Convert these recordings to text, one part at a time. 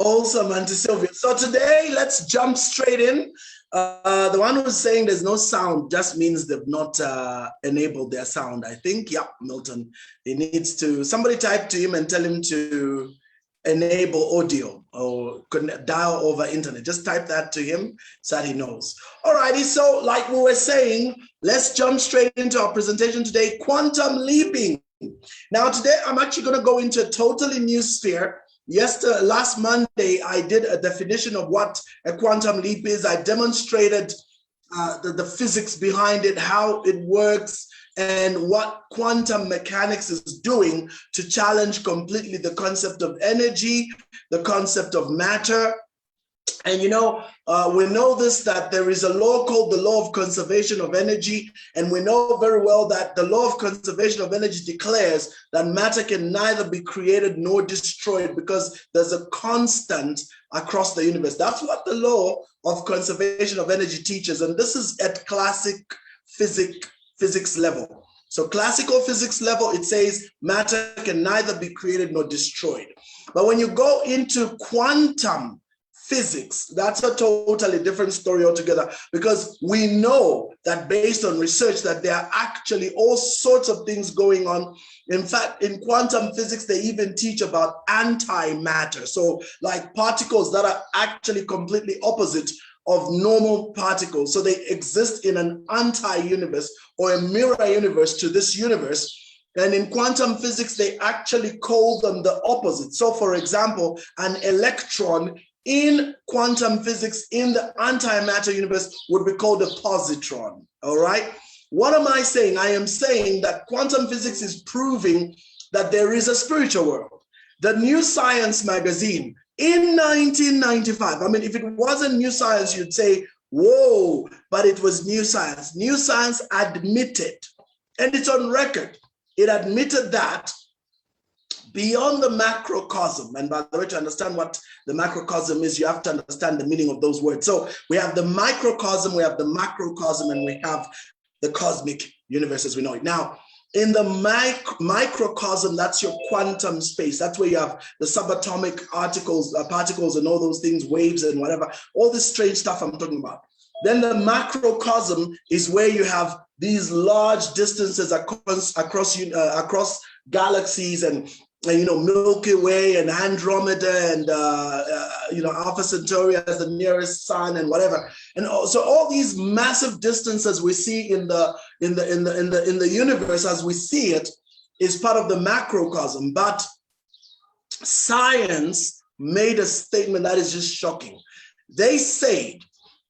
Awesome, Auntie Sylvia. So today, let's jump straight in. The one who's saying there's no sound just means they've not enabled their sound. I think, yeah, Milton, he needs to, somebody type to him and tell him to enable audio or dial over internet. Just type that to him so that he knows. All righty, so like we were saying, let's jump straight into our presentation today, quantum leaping. Now today, I'm actually gonna go into a totally new sphere. Last Monday, I did a definition of what a quantum leap is. I demonstrated the physics behind it, how it works, and what quantum mechanics is doing to challenge completely the concept of energy, the concept of matter. And we know this, that there is a law called the law of conservation of energy. And we know very well that the law of conservation of energy declares that matter can neither be created nor destroyed because there's a constant across the universe. That's what the law of conservation of energy teaches. And this is at classic physics level. So classical physics level, it says matter can neither be created nor destroyed. But when you go into quantum physics, that's a totally different story altogether, because we know that based on research that there are actually all sorts of things going on. In fact, in quantum physics, they even teach about antimatter. So like particles that are actually completely opposite of normal particles. So they exist in an anti-universe or a mirror universe to this universe. And in quantum physics, they actually call them the opposite. So for example, an electron in quantum physics in the antimatter universe would be called a positron, all right? What am I saying? I am saying that quantum physics is proving that there is a spiritual world. The New Science magazine in 1995, I mean, if it wasn't New Science, you'd say, whoa, but it was New Science. New Science admitted, and it's on record, it admitted that beyond the macrocosm, and by the way, to understand what the macrocosm is, you have to understand the meaning of those words. So we have the microcosm, we have the macrocosm, and we have the cosmic universe as we know it. Now, in the microcosm, that's your quantum space. That's where you have the subatomic particles and all those things, waves and whatever, all this strange stuff I'm talking about. Then the macrocosm is where you have these large distances across galaxies and Milky Way and Andromeda and Alpha Centauri as the nearest sun and whatever. And so all these massive distances we see in the universe as we see it is part of the macrocosm. But science made a statement that is just shocking. They say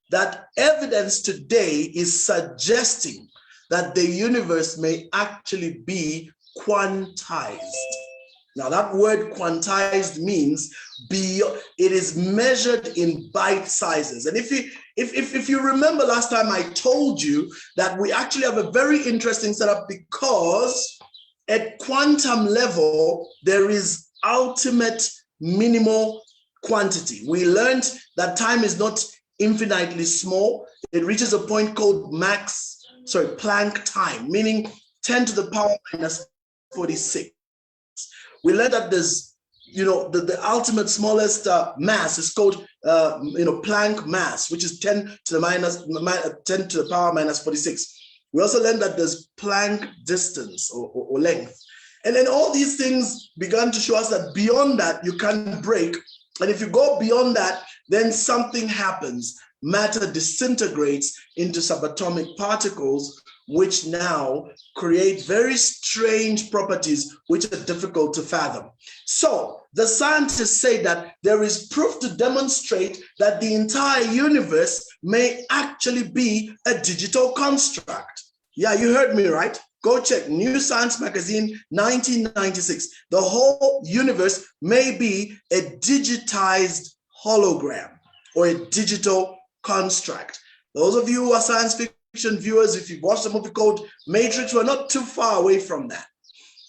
that evidence today is suggesting that the universe may actually be quantized. Now that word quantized means it is measured in bite sizes. And if you remember last time I told you that we actually have a very interesting setup, because at quantum level, there is ultimate minimal quantity. We learned that time is not infinitely small. It reaches a point called Planck time, meaning 10 to the power minus 46. We learned that there's, the ultimate smallest mass is called, Planck mass, which is 10 to the power minus 46. We also learned that there's Planck distance or length. And then all these things began to show us that beyond that, you can't break. And if you go beyond that, then something happens. Matter disintegrates into subatomic particles, which now create very strange properties which are difficult to fathom. So the scientists say that there is proof to demonstrate that the entire universe may actually be a digital construct. Yeah, you heard me right. Go check New Science magazine, 1996. The whole universe may be a digitized hologram or a digital construct. Those of you who are science fiction viewers, if you've watched a movie called Matrix, we're not too far away from that.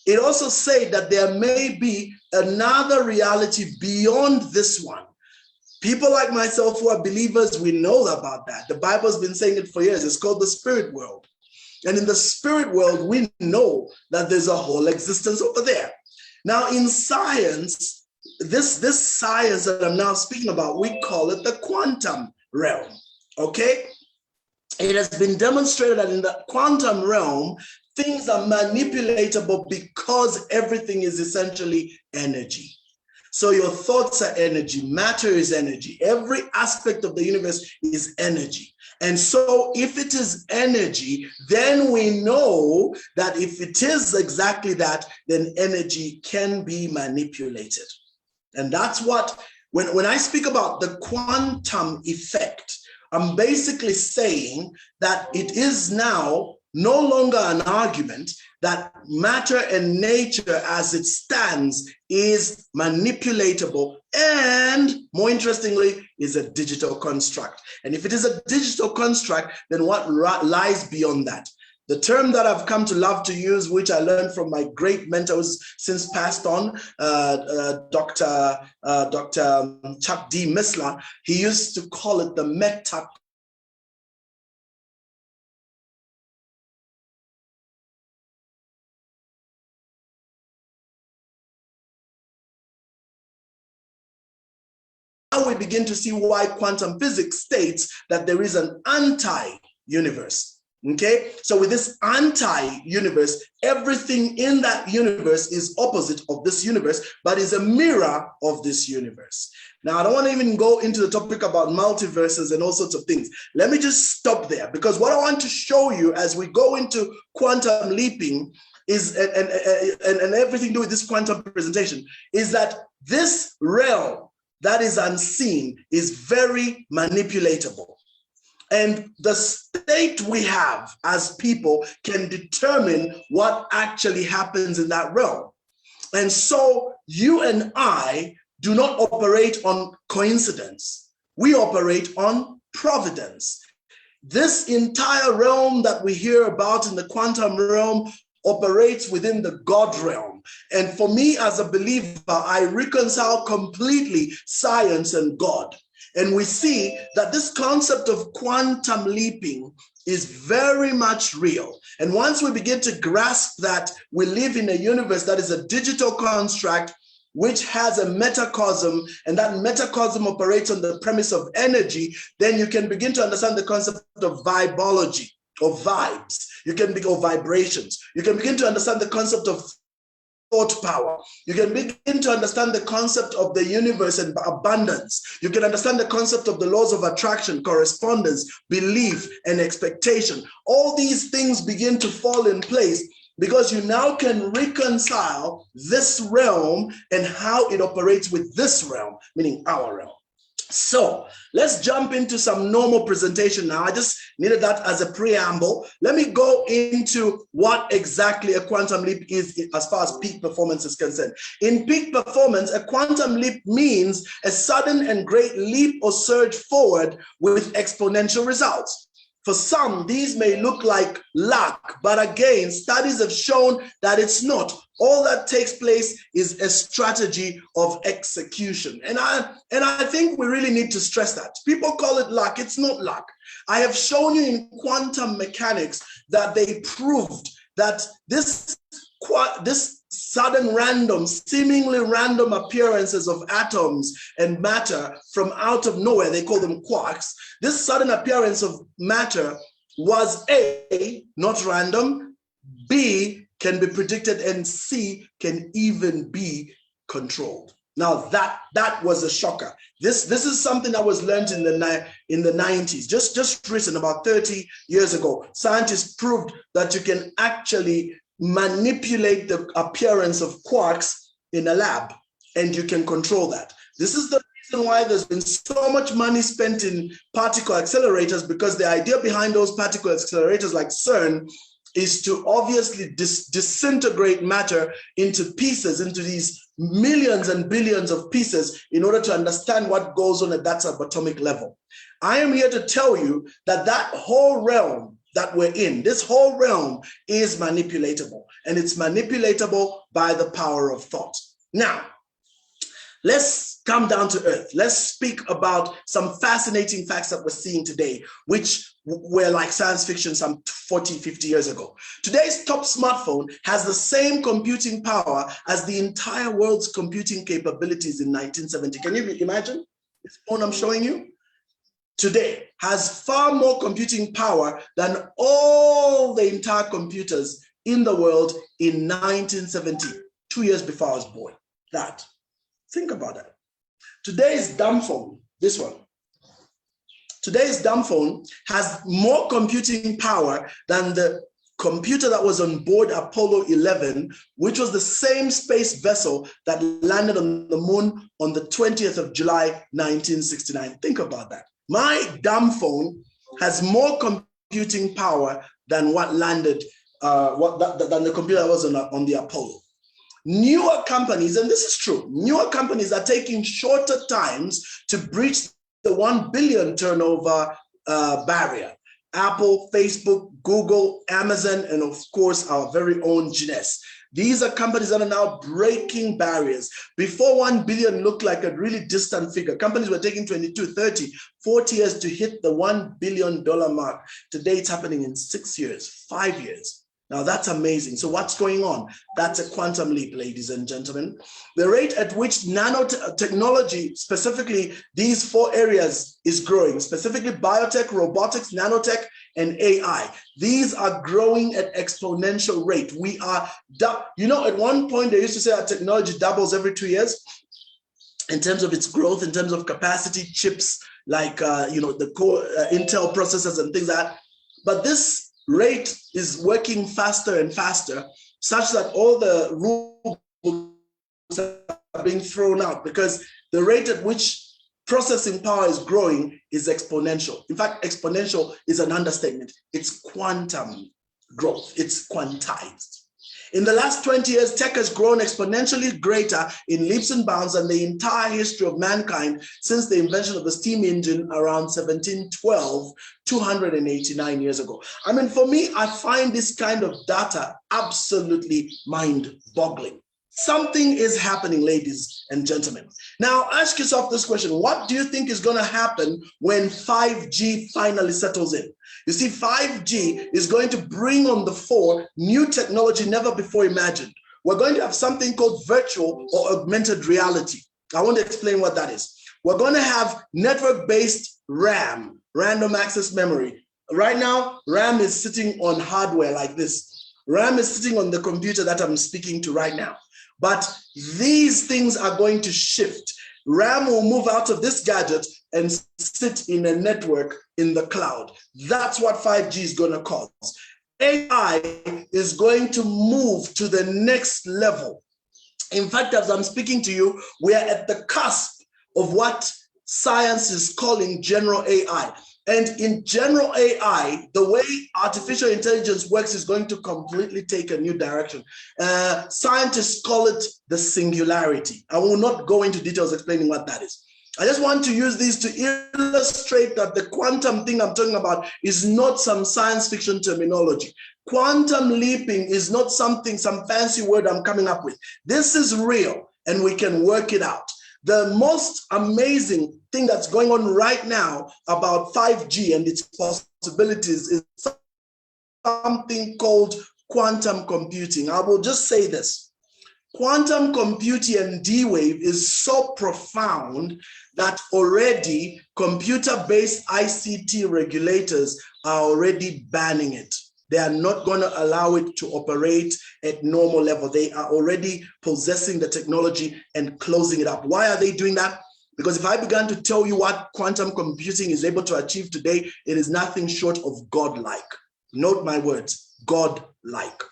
It also said that there may be another reality beyond this one. People like myself who are believers, we know about that. The Bible's been saying it for years. It's called the spirit world. And in the spirit world, we know that there's a whole existence over there. Now in science, this science that I'm now speaking about, we call it the quantum realm, okay? It has been demonstrated that in the quantum realm, things are manipulatable because everything is essentially energy. So your thoughts are energy, matter is energy. Every aspect of the universe is energy. And so if it is energy, then we know that if it is exactly that, then energy can be manipulated. And that's what, when I speak about the quantum effect, I'm basically saying that it is now no longer an argument that matter and nature as it stands is manipulatable and, more interestingly, is a digital construct. And if it is a digital construct, then what lies beyond that? The term that I've come to love to use, which I learned from my great mentors since passed on, Dr. Chuck D. Missler, he used to call it the metacosm. Now we begin to see why quantum physics states that there is an anti-universe. Okay, so with this anti-universe, everything in that universe is opposite of this universe, but is a mirror of this universe. Now, I don't want to even go into the topic about multiverses and all sorts of things. Let me just stop there, because what I want to show you as we go into quantum leaping is, and everything to do with this quantum presentation, is that this realm that is unseen is very manipulatable. And the state we have as people can determine what actually happens in that realm. And so you and I do not operate on coincidence. We operate on providence. This entire realm that we hear about in the quantum realm operates within the God realm. And for me as a believer, I reconcile completely science and God. And we see that this concept of quantum leaping is very much real. And once we begin to grasp that we live in a universe that is a digital construct which has a metacosm, and that metacosm operates on the premise of energy, then you can begin to understand the concept of vibology, or vibes. You can begin, or vibrations. You can begin to understand the concept of thought power. You can begin to understand the concept of the universe and abundance. You can understand the concept of the laws of attraction, correspondence, belief, and expectation. All these things begin to fall in place because you now can reconcile this realm and how it operates with this realm, meaning our realm. So let's jump into some normal presentation now. I just needed that as a preamble. Let me go into what exactly a quantum leap is as far as peak performance is concerned. In peak performance, a quantum leap means a sudden and great leap or surge forward with exponential results. For some, these may look like luck, but again, studies have shown that it's not. All that takes place is a strategy of execution. And I think we really need to stress that. People call it luck. It's not luck. I have shown you in quantum mechanics that they proved that this sudden random, seemingly random appearances of atoms and matter from out of nowhere, they call them quarks. This sudden appearance of matter was A, not random, B, can be predicted, and C, can even be controlled. Now that was a shocker. This is something that was learned in the 90s, just recent, about 30 years ago. Scientists proved that you can actually manipulate the appearance of quarks in a lab, and you can control that. This is the reason why there's been so much money spent in particle accelerators, because the idea behind those particle accelerators like CERN is to obviously disintegrate matter into pieces, into these millions and billions of pieces, in order to understand what goes on at that subatomic level. I am here to tell you that that whole realm that we're in, this whole realm is manipulatable, and it's manipulatable by the power of thought. Now, let's come down to earth. Let's speak about some fascinating facts that we're seeing today, which were like science fiction some 40, 50 years ago. Today's top smartphone has the same computing power as the entire world's computing capabilities in 1970. Can you imagine? This phone I'm showing you today has far more computing power than all the entire computers in the world in 1970, 2 years before I was born. Think about that. Today's dumb phone, this one, today's dumb phone has more computing power than the computer that was on board Apollo 11, which was the same space vessel that landed on the moon on the 20th of July, 1969. Think about that. My dumb phone has more computing power than what landed, than the computer that was on the Apollo. Newer companies, and this is true, newer companies are taking shorter times to breach the 1 billion turnover barrier. Apple, Facebook, Google, Amazon, and of course, our very own Guinness. These are companies that are now breaking barriers. Before 1 billion looked like a really distant figure. Companies were taking 22, 30, 40 years to hit the $1 billion mark. Today, it's happening in 6 years, 5 years. Now that's amazing. So what's going on? That's a quantum leap, ladies and gentlemen. The rate at which nanotechnology, specifically these 4 areas, is growing, specifically biotech, robotics, nanotech, and AI. These are growing at exponential rate. We are, at one point they used to say that technology doubles every 2 years in terms of its growth, in terms of capacity, chips, like, the core Intel processors and things like that. But this rate is working faster and faster, such that all the rules are being thrown out because the rate at which processing power is growing is exponential. In fact, exponential is an understatement. It's quantum growth. It's quantized. In the last 20 years, tech has grown exponentially greater in leaps and bounds than the entire history of mankind since the invention of the steam engine around 1712, 289 years ago. I mean, for me, I find this kind of data absolutely mind-boggling. Something is happening, ladies and gentlemen. Now, ask yourself this question. What do you think is going to happen when 5G finally settles in? You see, 5G is going to bring on the fore new technology never before imagined. We're going to have something called virtual or augmented reality. I want to explain what that is. We're going to have network-based RAM, random access memory. Right now, RAM is sitting on hardware like this. RAM is sitting on the computer that I'm speaking to right now. But these things are going to shift. RAM will move out of this gadget and sit in a network in the cloud. That's what 5G is going to cause. AI is going to move to the next level. In fact, as I'm speaking to you, we are at the cusp of what science is calling general AI. And in general AI, the way artificial intelligence works is going to completely take a new direction. Scientists call it the singularity. I will not go into details explaining what that is. I just want to use these to illustrate that the quantum thing I'm talking about is not some science fiction terminology. Quantum leaping is not something, some fancy word I'm coming up with. This is real and we can work it out. The most amazing thing that's going on right now about 5G and its possibilities is something called quantum computing. I will just say this. Quantum computing and D-Wave is so profound that already computer-based ICT regulators are already banning it. They are not going to allow it to operate at normal level. They are already possessing the technology and closing it up. Why are they doing that? Because if I began to tell you what quantum computing is able to achieve today, it is nothing short of godlike. Note my words, godlike.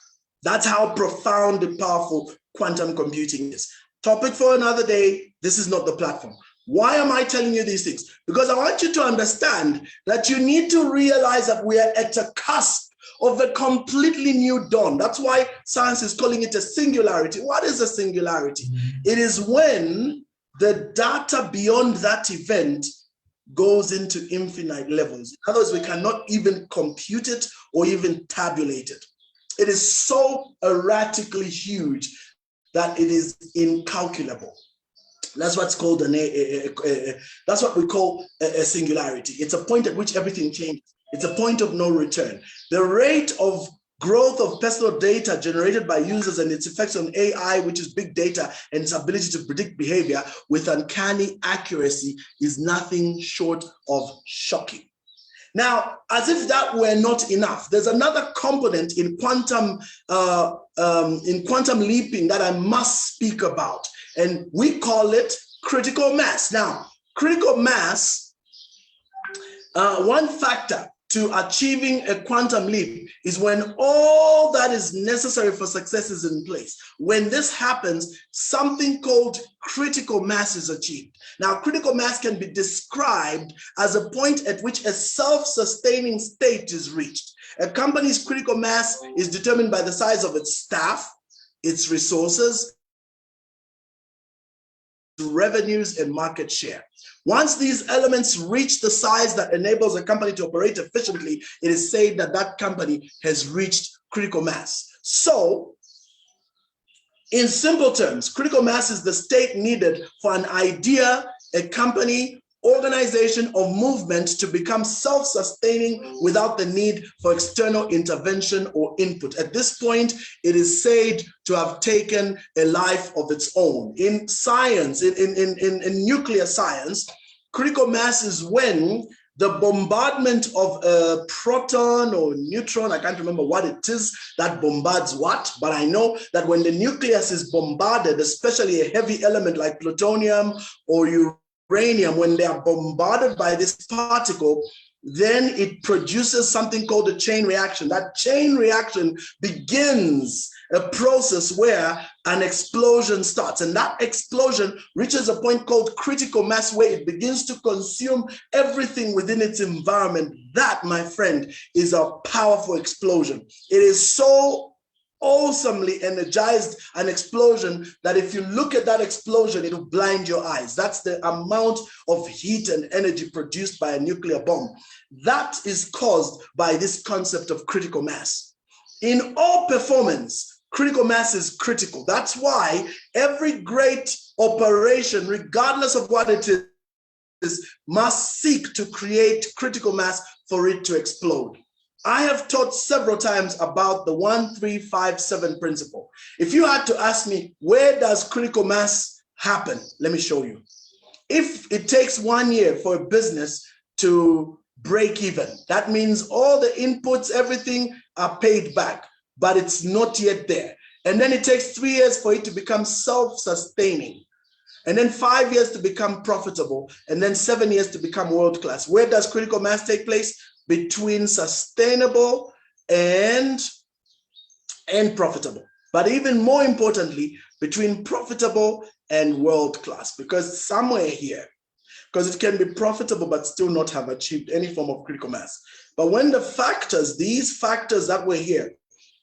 That's how profound and powerful quantum computing is. Topic for another day. This is not the platform. Why am I telling you these things? Because I want you to understand that you need to realize that we are at a cusp of a completely new dawn. That's why science is calling it a singularity. What is a singularity? It is when the data beyond that event goes into infinite levels. In other words, we cannot even compute it or even tabulate it. It is so erratically huge that it is incalculable. That's what's called that's what we call a singularity. It's a point at which everything changes. It's a point of no return. The rate of growth of personal data generated by users and its effects on AI, which is big data and its ability to predict behavior with uncanny accuracy, is nothing short of shocking. Now, as if that were not enough, there's another component in quantum leaping that I must speak about, and we call it critical mass. Now, critical mass, one factor to achieving a quantum leap is when all that is necessary for success is in place. When this happens, something called critical mass is achieved. Now, critical mass can be described as a point at which a self-sustaining state is reached. A company's critical mass is determined by the size of its staff, its resources, revenues, and market share. Once these elements reach the size that enables a company to operate efficiently, it is said that that company has reached critical mass. So, in simple terms, critical mass is the state needed for an idea, a company, organization, or movement to become self-sustaining without the need for external intervention or input. At this point, it is said to have taken a life of its own. In science, in nuclear science, critical mass is when the bombardment of a proton or neutron, I can't remember what it is that bombards what, but I know that when the nucleus is bombarded, especially a heavy element like plutonium or uranium, when they are bombarded by this particle, then it produces something called a chain reaction. That chain reaction begins a process where an explosion starts, and that explosion reaches a point called critical mass where it begins to consume everything within its environment. That, my friend, is a powerful explosion. It is so awesomely energized an explosion that if you look at that explosion, it will blind your eyes. That's the amount of heat and energy produced by a nuclear bomb. That is caused by this concept of critical mass. In all performance, critical mass is critical. That's why every great operation, regardless of what it is, must seek to create critical mass for it to explode. I have taught several times about the 1-3-5-7 principle. If you had to ask me, where does critical mass happen? Let me show you. If it takes 1 year for a business to break even, that means all the inputs, everything are paid back, but it's not yet there. And then it takes 3 years for it to become self-sustaining. And then 5 years to become profitable, and then 7 years to become world-class. Where does critical mass take place? Between sustainable and profitable. But even more importantly, between profitable and world-class, because somewhere here, because it can be profitable but still not have achieved any form of critical mass. But when the factors, these factors that were here,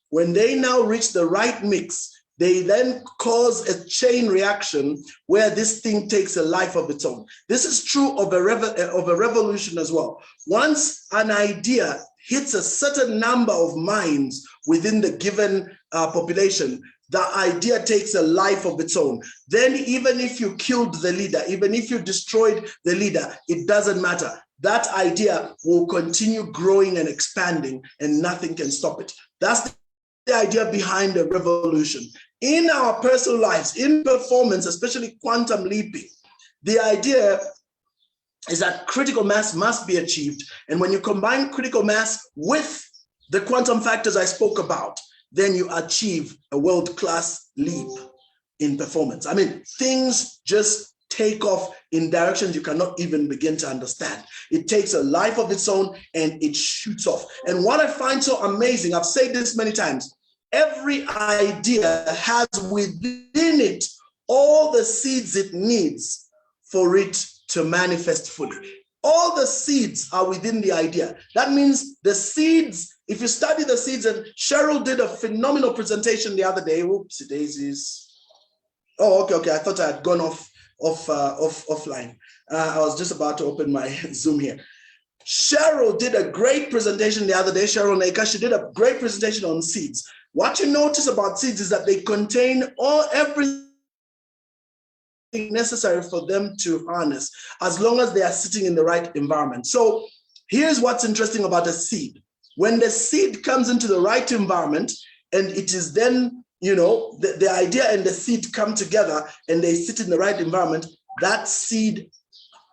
when they now reach the right mix, they then cause a chain reaction where this thing takes a life of its own. This is true of a revolution as well. Once an idea hits a certain number of minds within the given population, the idea takes a life of its own. Then even if you killed the leader, even if you destroyed the leader, it doesn't matter. That idea will continue growing and expanding, and nothing can stop it. That's the idea behind a revolution. In our personal lives, in performance, especially quantum leaping, the idea is that critical mass must be achieved. And when you combine critical mass with the quantum factors I spoke about, then you achieve a world-class leap in performance. I mean, things just take off in directions you cannot even begin to understand. It takes a life of its own and it shoots off. And what I find so amazing, I've said this many times, every idea has within it all the seeds it needs for it to manifest fully. All the seeds are within the idea. That means the seeds, if you study the seeds, and Cheryl did a phenomenal presentation the other day. Oops, daisies. Oh, okay. I thought I had gone offline. I was just about to open my Zoom here. Cheryl did a great presentation the other day. Cheryl Naika, she did a great presentation on seeds. What you notice about seeds is that they contain everything necessary for them to harness, as long as they are sitting in the right environment. So here's what's interesting about a seed. When the seed comes into the right environment, and it is then, the idea and the seed come together and they sit in the right environment, that seed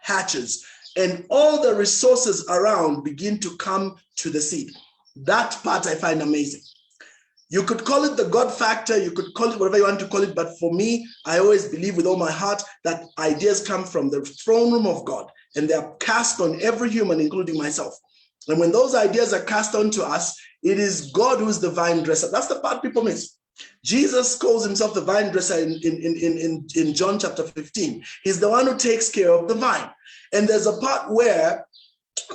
hatches. And all the resources around begin to come to the seed. That part I find amazing. You could call it the God factor, you could call it whatever you want to call it, but for me, I always believe with all my heart that ideas come from the throne room of God, and they are cast on every human, including myself. And when those ideas are cast onto us, it is God who is the vine dresser. That's the part people miss. Jesus calls himself the vine dresser in John chapter 15. He's the one who takes care of the vine. And there's a part where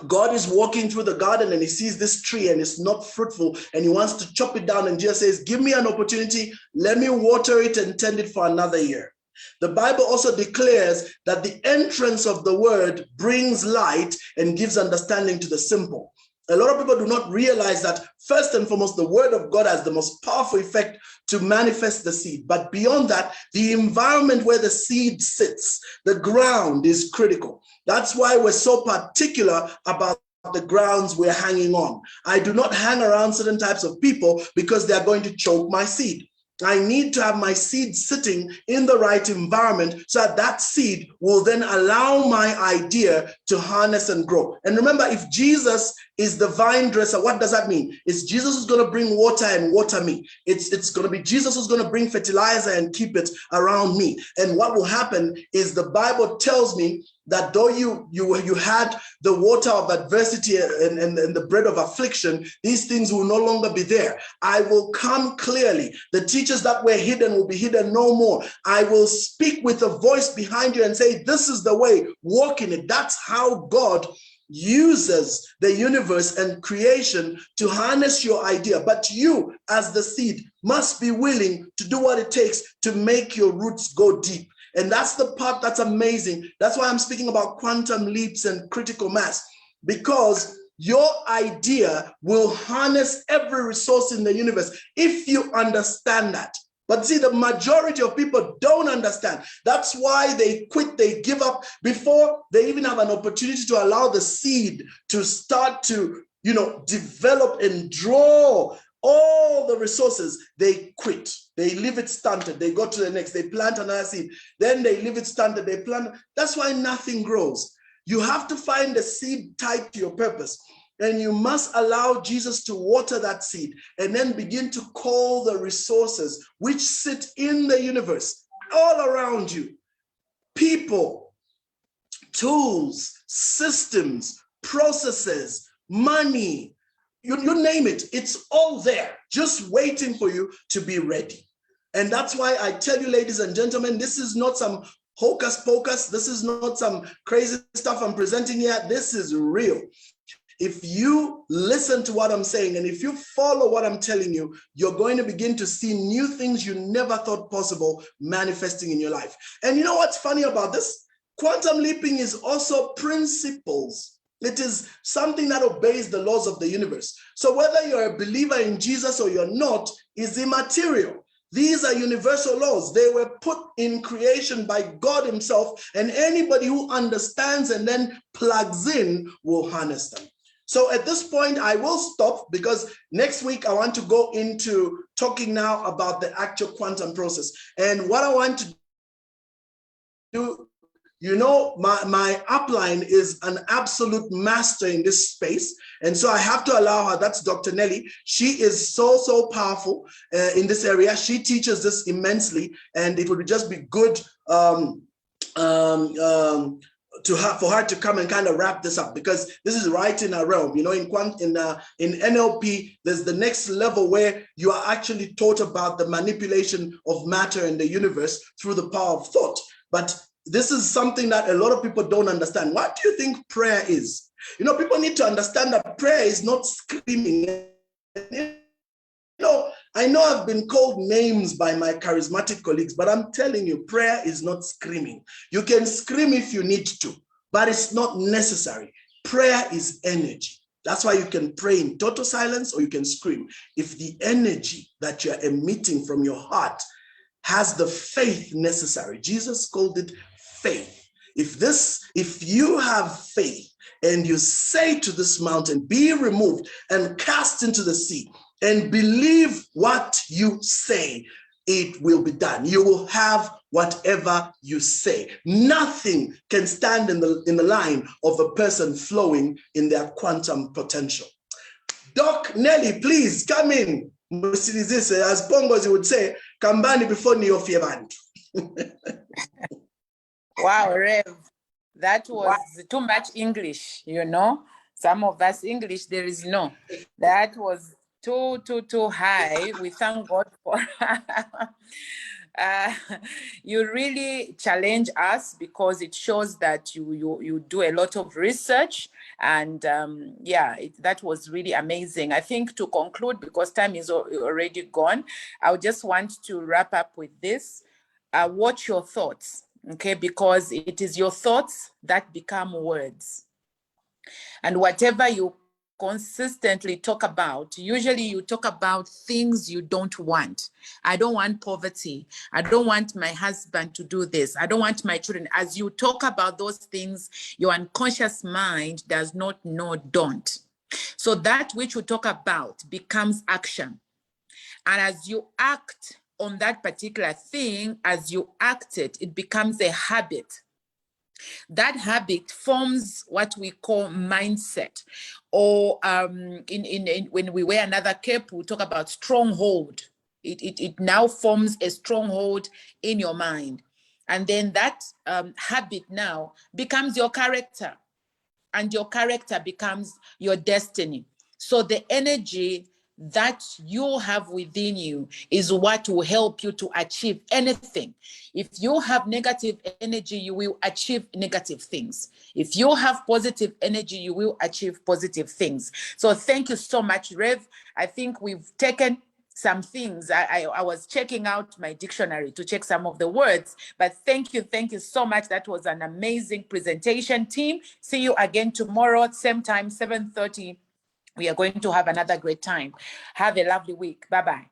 God is walking through the garden and he sees this tree and it's not fruitful and he wants to chop it down, and Jesus says, give me an opportunity, let me water it and tend it for another year. The Bible also declares that the entrance of the word brings light and gives understanding to the simple. A lot of people do not realize that first and foremost, the word of God has the most powerful effect to manifest the seed. But beyond that, the environment where the seed sits, the ground, is critical. That's why we're so particular about the grounds we're hanging on. I do not hang around certain types of people because they're going to choke my seed. I need to have my seed sitting in the right environment so that that seed will then allow my idea to harness and grow. And remember, if Jesus is the vine dresser, what does that mean? It's Jesus who's going to bring water and water me. It's going to be Jesus who's going to bring fertilizer and keep it around me. And what will happen is the Bible tells me that though you had the water of adversity and the bread of affliction, these things will no longer be there. I will come clearly. The teachers that were hidden will be hidden no more. I will speak with a voice behind you and say, this is the way, walk in it. That's how God uses the universe and creation to harness your idea. But you, as the seed, must be willing to do what it takes to make your roots go deep. And that's the part that's amazing. That's why I'm speaking about quantum leaps and critical mass, because your idea will harness every resource in the universe if you understand that. But see, the majority of people don't understand. That's why they quit, they give up before they even have an opportunity to allow the seed to start to, develop and draw all the resources. They quit. They leave it stunted. They go to the next. They plant another seed. Then they leave it stunted. They plant. That's why nothing grows. You have to find the seed tied to your purpose. And you must allow Jesus to water that seed and then begin to call the resources which sit in the universe all around you. People, tools, systems, processes, money, you name it. It's all there, just waiting for you to be ready. And that's why I tell you, ladies and gentlemen, this is not some hocus pocus. This is not some crazy stuff I'm presenting here. This is real. If you listen to what I'm saying and if you follow what I'm telling you, you're going to begin to see new things you never thought possible manifesting in your life. And you know what's funny about this? Quantum leaping is also principles. It is something that obeys the laws of the universe. So whether you're a believer in Jesus or you're not is immaterial. These are universal laws. They were put in creation by God himself, and anybody who understands and then plugs in will harness them. So at this point, I will stop because next week I want to go into talking now about the actual quantum process. And what I want to do, my upline is an absolute master in this space. And so I have to allow her. That's Dr. Nelly. She is so powerful in this area. She teaches this immensely, and it would just be good for her to come and kind of wrap this up, because this is right in our realm. In NLP, there's the next level where you are actually taught about the manipulation of matter in the universe through the power of thought. But this is something that a lot of people don't understand. What do you think prayer is? People need to understand that prayer is not screaming. I know I've been called names by my charismatic colleagues, but I'm telling you, prayer is not screaming. You can scream if you need to, but it's not necessary. Prayer is energy. That's why you can pray in total silence or you can scream. If the energy that you're emitting from your heart has the faith necessary. Jesus called it faith. If you have faith and you say to this mountain, be removed and cast into the sea, and believe what you say, it will be done. You will have whatever you say. Nothing can stand in the line of a person flowing in their quantum potential. Doc Nelly, please come in. As Pongozi would say, kambani before niofie bantu. Wow, Rev, that was too much English, you know. Some of us English, there is no. That was too high. We thank God for you really challenge us, because it shows that you do a lot of research, and yeah, that was really amazing. I think to conclude, because time is already gone, I just want to wrap up with this. Watch your thoughts, okay? Because it is your thoughts that become words. And whatever you consistently talk about, usually you talk about things you don't want. I don't want poverty. I don't want my husband to do this. I don't want my children. As you talk about those things, your unconscious mind does not know don't. So that which you talk about becomes action. And as you act on that particular thing, as you act it, it becomes a habit. That habit forms what we call mindset, or when we wear another cape, we talk about stronghold. It now forms a stronghold in your mind. And then that habit now becomes your character, and your character becomes your destiny. So the energy that you have within you is what will help you to achieve anything. If you have negative energy, you will achieve negative things. If you have positive energy, you will achieve positive things. So thank you so much, Rev. I think we've taken some things. I was checking out my dictionary to check some of the words, but thank you so much. That was an amazing presentation, team. See you again tomorrow at same time, 7:30. We are going to have another great time. Have a lovely week. Bye-bye.